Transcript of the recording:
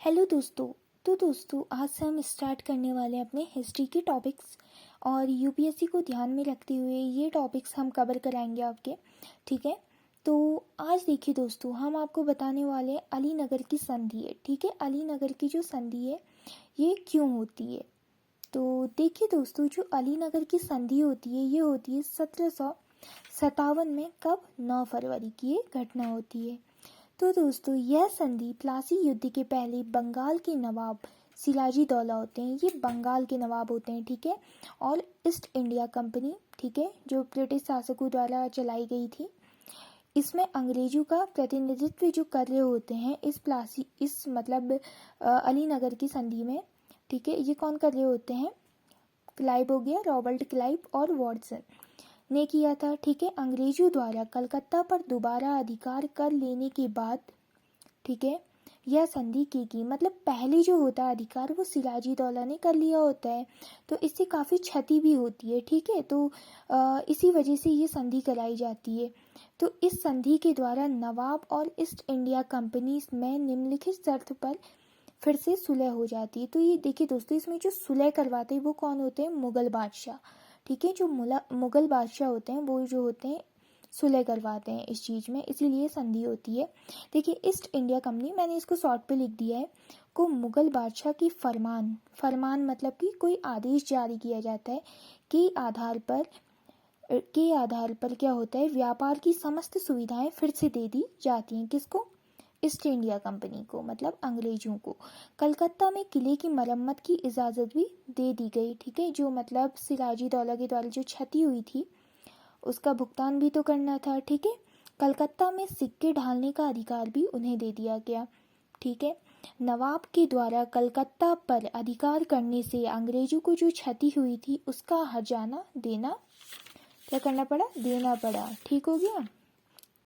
Hello दोस्तों। तो दोस्तों आज से हम स्टार्ट करने वाले हैं अपने हिस्ट्री के टॉपिक्स और यूपीएससी को ध्यान में रखते हुए ये टॉपिक्स हम कवर कराएंगे आपके। ठीक है। तो आज देखिए दोस्तों, हम आपको बताने वाले हैं अलीनगर की संधि है। ठीक है, अलीनगर की जो संधि है ये क्यों होती है। तो देखिए दोस्तों, जो अलीनगर की संधि होती है ये होती है 1757 में। कब? 9 फरवरी की ये घटना होती है। तो दोस्तों यह संधि प्लासी युद्ध के पहले बंगाल के नवाब सिराजी दौला होते हैं, ये बंगाल के नवाब होते हैं। ठीक है। और ईस्ट इंडिया कंपनी, ठीक है, जो ब्रिटिश शासकों द्वारा चलाई गई थी, इसमें अंग्रेजों का प्रतिनिधित्व जो कर रहे होते हैं इस मतलब अलीनगर की संधि में। ठीक है, ये कौन कर रहे होते हैं? क्लाइव हो गया, रॉबर्ट क्लाइव और वॉटसन ने किया था। ठीक है, अंग्रेजों द्वारा कलकत्ता पर दोबारा अधिकार कर लेने के बाद, ठीक है, यह संधि की मतलब पहले जो होता है अधिकार वो सिराजी दौला ने कर लिया होता है, तो इससे काफ़ी क्षति भी होती है। ठीक है, तो इसी वजह से ये संधि कराई जाती है। तो इस संधि के द्वारा नवाब और ईस्ट इंडिया कंपनी में निम्नलिखित शर्त पर फिर से सुलह हो जाती है। तो ये देखिए दोस्तों, इसमें जो सुलह करवाते हैं वो कौन होते हैं? मुगल बादशाह। ठीक है, जो मुगल बादशाह होते हैं वो जो होते हैं सुलह करवाते हैं इस चीज़ में, इसीलिए संधि होती है। देखिए, ईस्ट इंडिया कंपनी, मैंने इसको शॉर्ट पे लिख दिया है, को मुगल बादशाह की फरमान मतलब कि कोई आदेश जारी किया जाता है के आधार पर क्या होता है, व्यापार की समस्त सुविधाएं फिर से दे दी जाती हैं। किसको? ईस्ट इंडिया कंपनी को, मतलब अंग्रेजों को। कलकत्ता में किले की मरम्मत की इजाज़त भी दे दी गई। ठीक है, जो मतलब सिराजी दौला के द्वारा जो क्षति हुई थी उसका भुगतान भी तो करना था। ठीक है, कलकत्ता में सिक्के ढालने का अधिकार भी उन्हें दे दिया गया। ठीक है, नवाब के द्वारा कलकत्ता पर अधिकार करने से अंग्रेजों को जो क्षति हुई थी उसका हर्जाना देना क्या करना पड़ा? देना पड़ा। ठीक हो गया।